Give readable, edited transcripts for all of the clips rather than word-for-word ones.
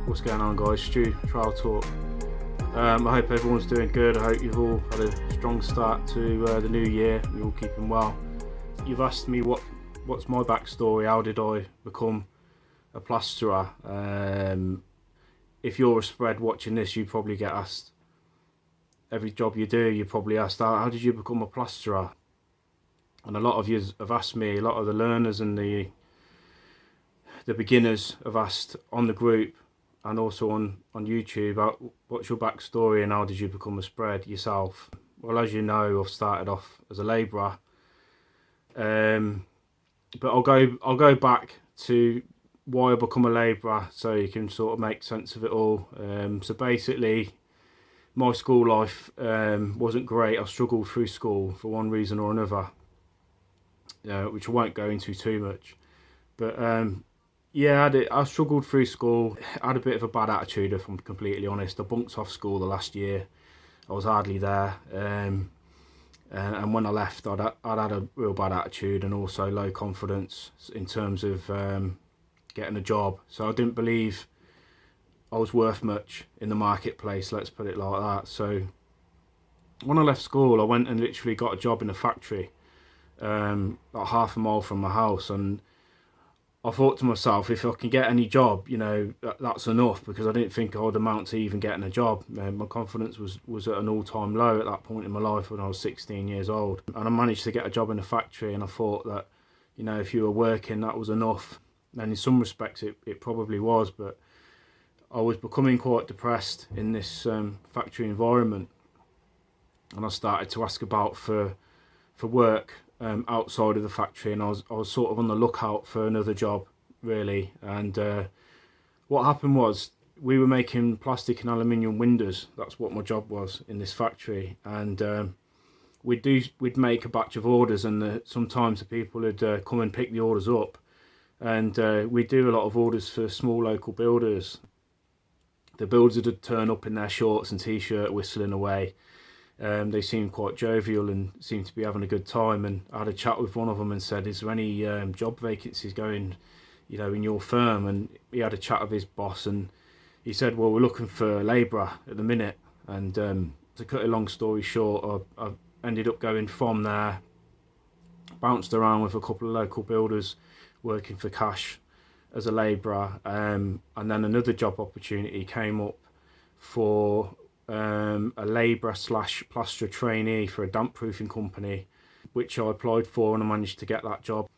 What's going on, guys? Stu, Trial Talk. I hope everyone's doing good. I hope you've all had a strong start to the new year. You're all keeping well. You've asked me what's my backstory. How did I become a plasterer? If you're a spread watching this, you probably get asked every job you do. You probably asked, how did you become a plasterer? And a lot of you have asked me. A lot of the learners and the beginners have asked on the group and also on YouTube, what's your backstory and how did you become a spread yourself? Well, as you know, I've started off as a labourer, but I'll go back to why I become a labourer so you can sort of make sense of it all. So basically, my school life wasn't great. I struggled through school for one reason or another, which I won't go into too much, but yeah, I struggled through school. I had a bit of a bad attitude, if I'm completely honest. I bunked off school the last year. I was hardly there. And when I left, I'd had a real bad attitude and also low confidence in terms of getting a job. So I didn't believe I was worth much in the marketplace, let's put it like that. So when I left school, I went and literally got a job in a factory, about half a mile from my house. And I thought to myself, if I can get any job, that's enough, because I didn't think I would amount to even getting a job. My confidence was at an all-time low at that point in my life when I was 16 years old. And I managed to get a job in a factory, and I thought that, if you were working, that was enough. And in some respects, it probably was, but I was becoming quite depressed in this factory environment. And I started to ask about for work outside of the factory, and I was sort of on the lookout for another job, really. And what happened was, we were making plastic and aluminium windows. That's what my job was in this factory. And we'd make a batch of orders, and sometimes the people would come and pick the orders up. And we'd do a lot of orders for small local builders. The builders would turn up in their shorts and t-shirt, whistling away. They seemed quite jovial and seemed to be having a good time. And I had a chat with one of them and said, is there any job vacancies going, in your firm? And he had a chat with his boss, and he said, well, we're looking for a labourer at the minute. And to cut a long story short, I ended up going from there, bounced around with a couple of local builders, working for cash as a labourer. And then another job opportunity came up for a labourer / plasterer trainee for a damp proofing company, which I applied for, and I managed to get that job.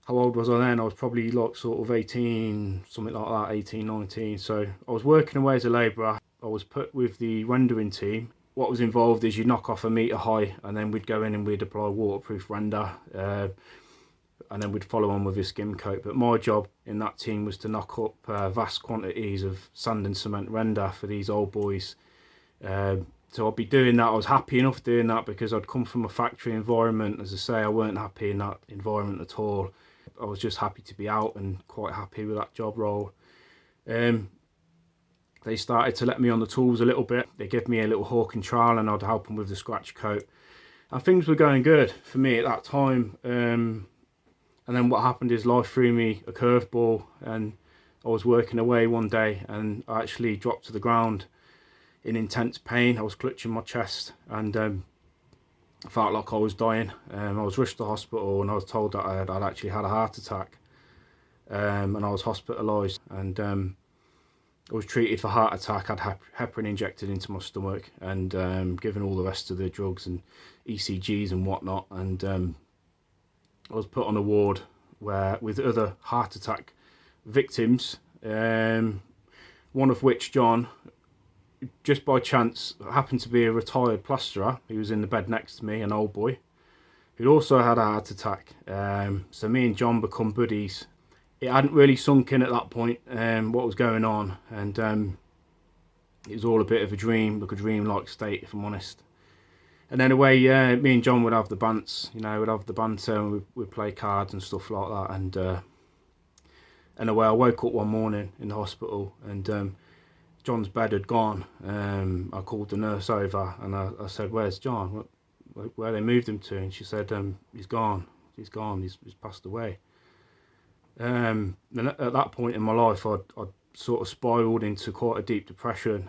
How old was I then? I was probably like sort of 18, something like that, 18, 19. So I was working away as a labourer. I was put with the rendering team. What was involved is you knock off a metre high, and then we'd go in and we'd apply waterproof render, and then we'd follow on with a skim coat. But my job in that team was to knock up vast quantities of sand and cement render for these old boys. So I'd be doing that. I was happy enough doing that because I'd come from a factory environment. As I say, I weren't happy in that environment at all. I was just happy to be out and quite happy with that job role. They started to let me on the tools a little bit. They gave me a little hawking trial, and I'd help them with the scratch coat. And things were going good for me at that time. And then what happened is life threw me a curveball, and I was working away one day and I actually dropped to the ground in intense pain. I was clutching my chest, and I felt like I was dying. I was rushed to hospital, and I was told that I'd actually had a heart attack, and I was hospitalised, and I was treated for heart attack. I had heparin injected into my stomach, and given all the rest of the drugs and ECGs and whatnot, and I was put on a ward with other heart attack victims, one of which, John, just by chance happened to be a retired plasterer who was in the bed next to me, an old boy who'd also had a heart attack. So me and John become buddies. It hadn't really sunk in at that point what was going on, and it was all a bit of a dream, like a dream-like state, if I'm honest. And anyway, me and John would have the bants, we'd have the banter, and we'd play cards and stuff like that. And anyway, I woke up one morning in the hospital, and John's bed had gone. I called the nurse over, and I said, "Where's John? Where they moved him to?" And she said, "He's gone. He's passed away." And at that point in my life, I'd sort of spiraled into quite a deep depression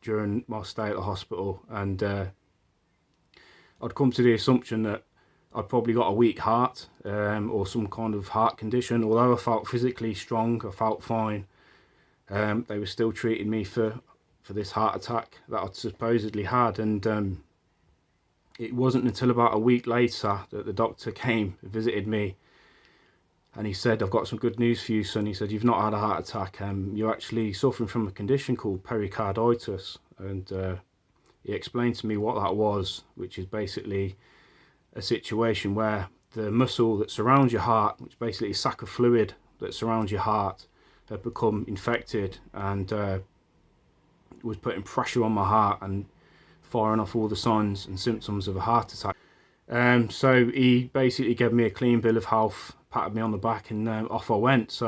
during my stay at the hospital, and I'd come to the assumption that I'd probably got a weak heart or some kind of heart condition. Although I felt physically strong, I felt fine. They were still treating me for this heart attack that I'd supposedly had, and it wasn't until about a week later that the doctor came and visited me, and he said, "I've got some good news for you, son." He said, "You've not had a heart attack. You're actually suffering from a condition called pericarditis," and he explained to me what that was, which is basically a situation where the muscle that surrounds your heart, which basically is a sac of fluid that surrounds your heart, had become infected and was putting pressure on my heart and firing off all the signs and symptoms of a heart attack. So he basically gave me a clean bill of health, patted me on the back, and off I went.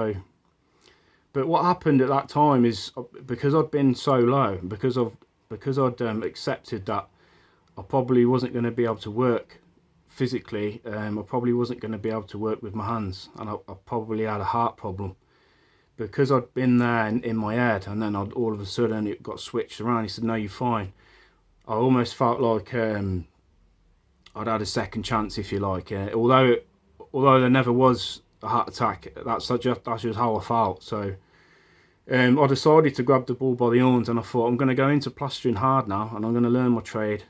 But what happened at that time is, because I'd been so low, because I'd accepted that I probably wasn't going to be able to work physically, I probably wasn't going to be able to work with my hands, and I probably had a heart problem. Because I'd been there in my head, and then all of a sudden it got switched around. He said, "No, you're fine." I almost felt like I'd had a second chance, if you like. Although there never was a heart attack, that's just how I felt. So I decided to grab the bull by the horns, and I thought, I'm going to go into plastering hard now, and I'm going to learn my trade,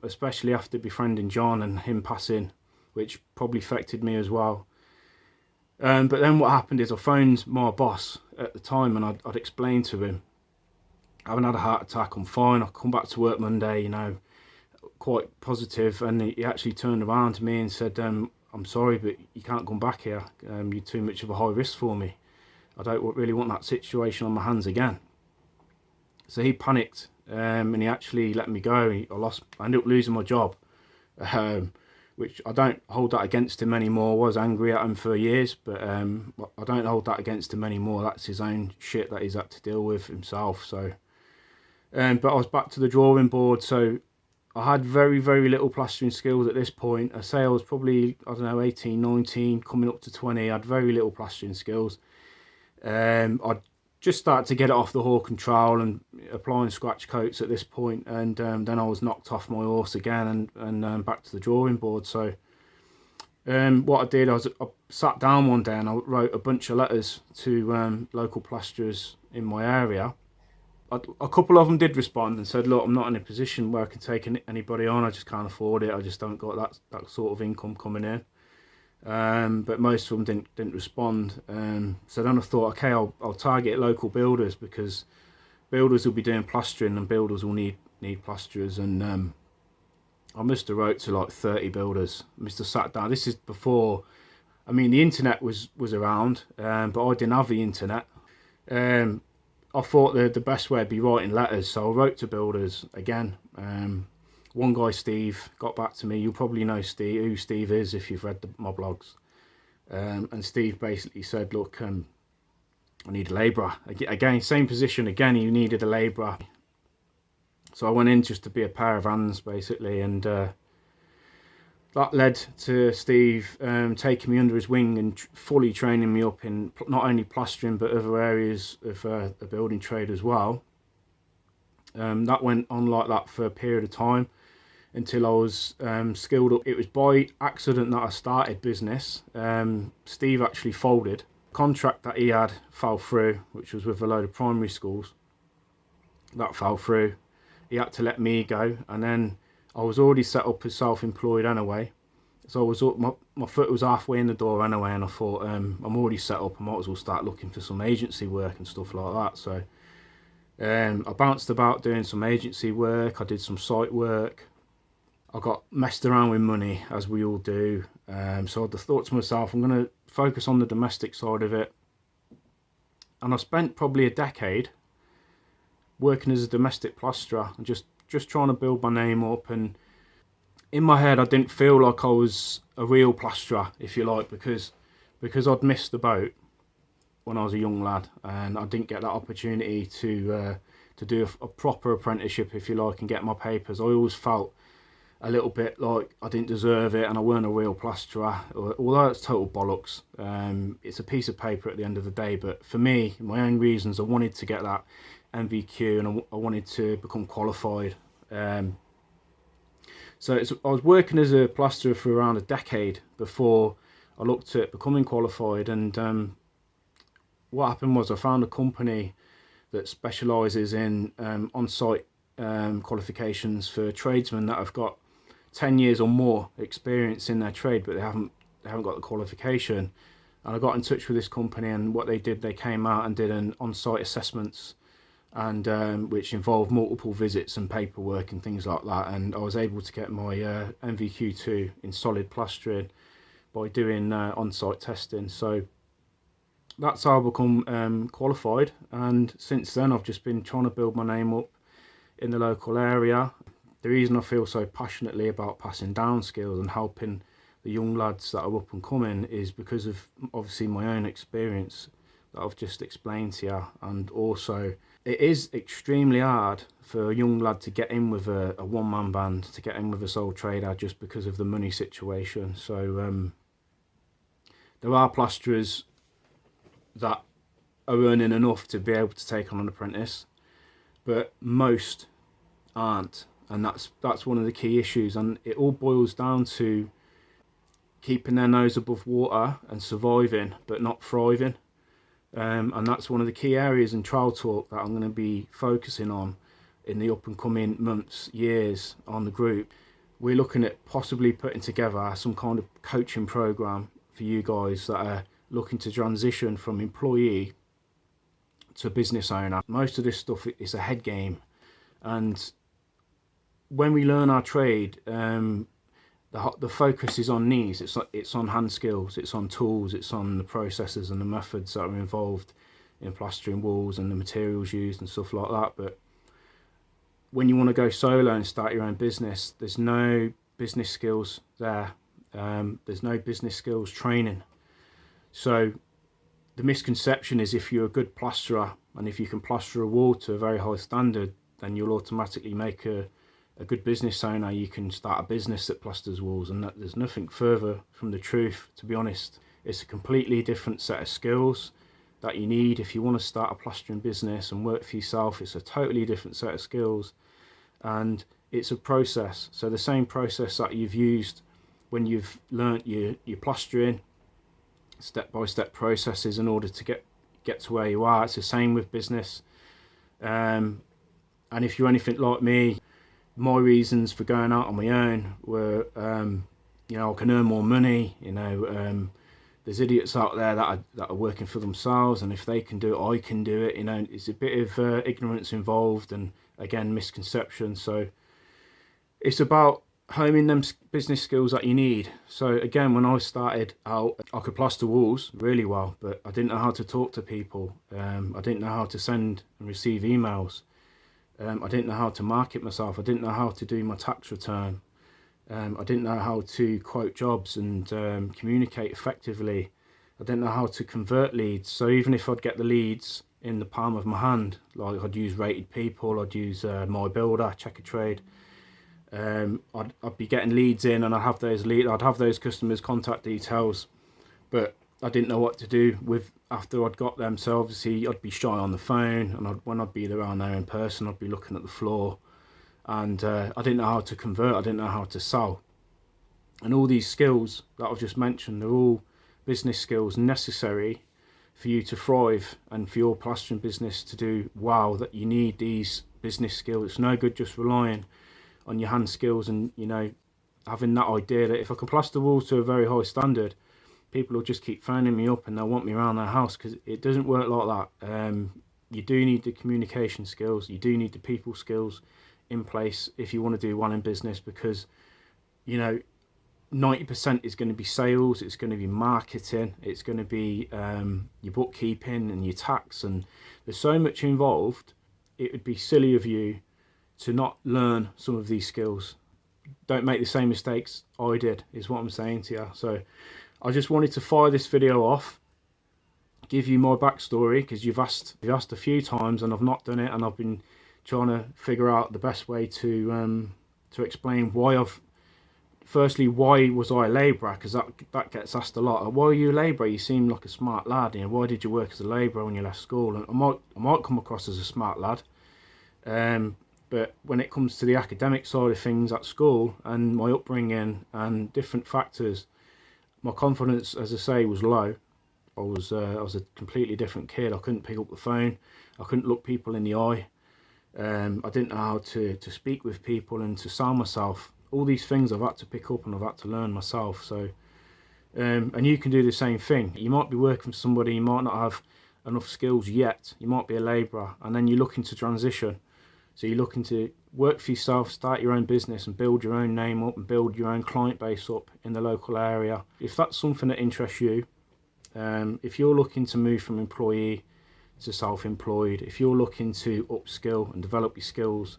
especially after befriending John and him passing, which probably affected me as well. But then what happened is I phoned my boss at the time, and I'd explained to him, "I haven't had a heart attack, I'm fine, I'll come back to work Monday," quite positive. And he actually turned around to me and said, "I'm sorry, but you can't come back here. You're too much of a high risk for me. I don't really want that situation on my hands again." So he panicked, and he actually let me go. I ended up losing my job, which I don't hold that against him anymore. I was angry at him for years, but I don't hold that against him anymore. That's his own shit that he's had to deal with himself. So, but I was back to the drawing board. So I had very, very little plastering skills at this point. I say I was probably, 18, 19, coming up to 20. I had very little plastering skills. I'd just started to get it off the hawk and trowel and applying scratch coats at this point, and then I was knocked off my horse again and back to the drawing board. So what I did, I sat down one day and I wrote a bunch of letters to local plasterers in my area. A couple of them did respond and said, "Look, I'm not in a position where I can take anybody on. I just can't afford it. I just don't got that sort of income coming in." But most of them didn't respond. So then I thought, okay, I'll target local builders, because builders will be doing plastering and builders will need plasterers. And I must have wrote to like 30 builders. I must have sat down. This is before, the internet was around, but I didn't have the internet. I thought the best way would be writing letters, so I wrote to builders again. One guy, Steve, got back to me. You'll probably know who Steve is if you've read my blogs. And Steve basically said, "Look, I need a labourer." Again, same position. Again, he needed a labourer. So I went in just to be a pair of hands, basically. And that led to Steve taking me under his wing and fully training me up in not only plastering, but other areas of the building trade as well. That went on like that for a period of time, until I was skilled up. It was by accident that I started business. Steve actually folded. The contract that he had fell through, which was with a load of primary schools. That fell through. He had to let me go, and then I was already set up as self-employed anyway. So my foot was halfway in the door anyway, and I thought, I'm already set up, I might as well start looking for some agency work and stuff like that. So I bounced about doing some agency work. I did some site work. I got messed around with money, as we all do. So I thought to myself, I'm going to focus on the domestic side of it. And I spent probably a decade working as a domestic plasterer and just trying to build my name up. And in my head, I didn't feel like I was a real plasterer, if you like, because I'd missed the boat when I was a young lad, and I didn't get that opportunity to do a proper apprenticeship, if you like, and get my papers. I always felt a little bit like I didn't deserve it and I weren't a real plasterer, although it's total bollocks. It's a piece of paper at the end of the day, but for me, my own reasons, I wanted to get that MVQ and I wanted to become qualified. So I was working as a plasterer for around a decade before I looked at becoming qualified, and what happened was I found a company that specialises in on-site qualifications for tradesmen that have got 10 years or more experience in their trade, but they haven't got the qualification. And I got in touch with this company, and what they did, they came out and did an on-site assessments, and which involved multiple visits and paperwork and things like that. And I was able to get my MVQ2 in solid plastering by doing on-site testing. So that's how I become qualified, and since then I've just been trying to build my name up in the local area. The reason I feel so passionately about passing down skills and helping the young lads that are up and coming is because of obviously my own experience that I've just explained to you, and also it is extremely hard for a young lad to get in with a one-man band, to get in with a sole trader, just because of the money situation. So there are plasterers that are earning enough to be able to take on an apprentice, but most aren't, and that's one of the key issues. And it all boils down to keeping their nose above water and surviving, but not thriving. And that's one of the key areas in Trial Talk that I'm going to be focusing on in the up and coming months, years on the group. We're looking at possibly putting together some kind of coaching program for you guys that are looking to transition from employee to business owner. Most of this stuff is a head game, and when we learn our trade, the focus is on these. It's on hand skills, it's on tools, it's on the processes and the methods that are involved in plastering walls and the materials used and stuff like that. But when you want to go solo and start your own business, there's no business skills there. There's no business skills training. So the misconception is if you're a good plasterer and if you can plaster a wall to a very high standard, then you'll automatically make a good business owner. You can start a business that plasters walls, and that there's nothing further from the truth, to be honest. It's a completely different set of skills that you need if you want to start a plastering business and work for yourself. It's a totally different set of skills, and it's a process. So the same process that you've used when you've learnt your plastering, step-by-step processes in order to get to where you are, it's the same with business. And if you're anything like me, my reasons for going out on my own were, I can earn more money. There's idiots out there that are working for themselves, and if they can do it, I can do it. It's a bit of ignorance involved, and again, misconception. So it's about homing them business skills that you need. So again, when I started out, I could plaster walls really well, but I didn't know how to talk to people. I didn't know how to send and receive emails. I didn't know how to market myself. I didn't know how to do my tax return. I didn't know how to quote jobs and communicate effectively. I didn't know how to convert leads. So even if I'd get the leads in the palm of my hand, like I'd use Rated People, I'd use My Builder, Check a Trade. I'd be getting leads in, and I'd have those customers' contact details, but I didn't know what to do with after I'd got them. So obviously I'd be shy on the phone, and when I'd be around there in person, I'd be looking at the floor, and I didn't know how to convert. I didn't know how to sell. And all these skills that I've just mentioned, they're all business skills necessary for you to thrive and for your plastering business to do well. That you need these business skills. It's no good just relying on your hand skills and having that idea that if I can plaster walls to a very high standard, people will just keep phoning me up and they'll want me around their house, because it doesn't work like that. You do need the communication skills, you do need the people skills in place if you want to do well in business, because 90% is going to be sales, it's going to be marketing, it's going to be your bookkeeping and your tax, and there's so much involved. It would be silly of you to not learn some of these skills. Don't make the same mistakes I did, is what I'm saying to you. So I just wanted to fire this video off, give you my backstory, because you've asked a few times and I've not done it, and I've been trying to figure out the best way to explain why I've firstly, why was I a labourer? Because that gets asked a lot. Why are you a labourer? You seem like a smart lad. You know, why did you work as a labourer when you left school? And I might come across as a smart lad, but when it comes to the academic side of things at school and my upbringing and different factors, my confidence, as I say, was low. I was a completely different kid. I couldn't pick up the phone. I couldn't look people in the eye. I didn't know how to speak with people and to sell myself. All these things I've had to pick up and I've had to learn myself. So, and you can do the same thing. You might be working for somebody, you might not have enough skills yet. You might be a labourer, and then you're looking to transition. So you're looking to work for yourself, start your own business and build your own name up and build your own client base up in the local area. If that's something that interests you, if you're looking to move from employee to self-employed, if you're looking to upskill and develop your skills,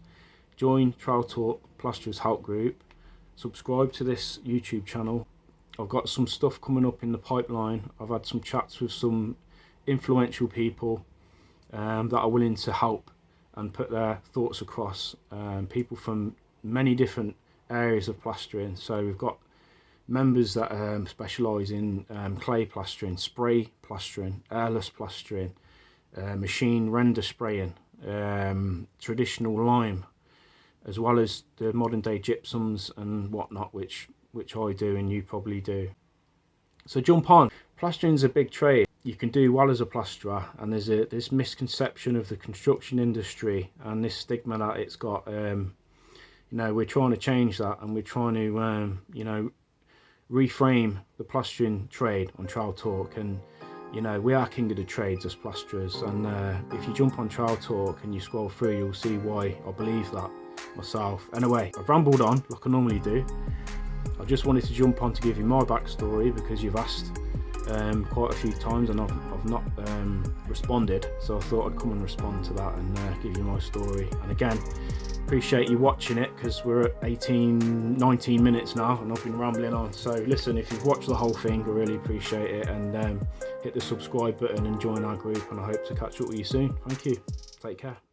join Trial Talk Plasterers Help Group, subscribe to this YouTube channel. I've got some stuff coming up in the pipeline. I've had some chats with some influential people that are willing to help and put their thoughts across, people from many different areas of plastering. So we've got members that specialise in clay plastering, spray plastering, airless plastering, machine render spraying, traditional lime, as well as the modern day gypsums and whatnot, which I do and you probably do. So jump on. Plastering's a big trade. You can do well as a plasterer, and there's this misconception of the construction industry and this stigma that it's got. You know, we're trying to change that, and we're trying to you know, reframe the plastering trade on Trial Talk. And you know, we are king of the trades as plasterers, and if you jump on Trial Talk and you scroll through, you'll see why I believe that myself. Anyway, I've rambled on like I normally do. I just wanted to jump on to give you my backstory because you've asked quite a few times and I've not responded, so I thought I'd come and respond to that and give you my story. And again, appreciate you watching it, because we're at 19 minutes now and I've been rambling on. So listen, if you've watched the whole thing, I really appreciate it, and hit the subscribe button and join our group, and I hope to catch up with you soon. Thank you, take care.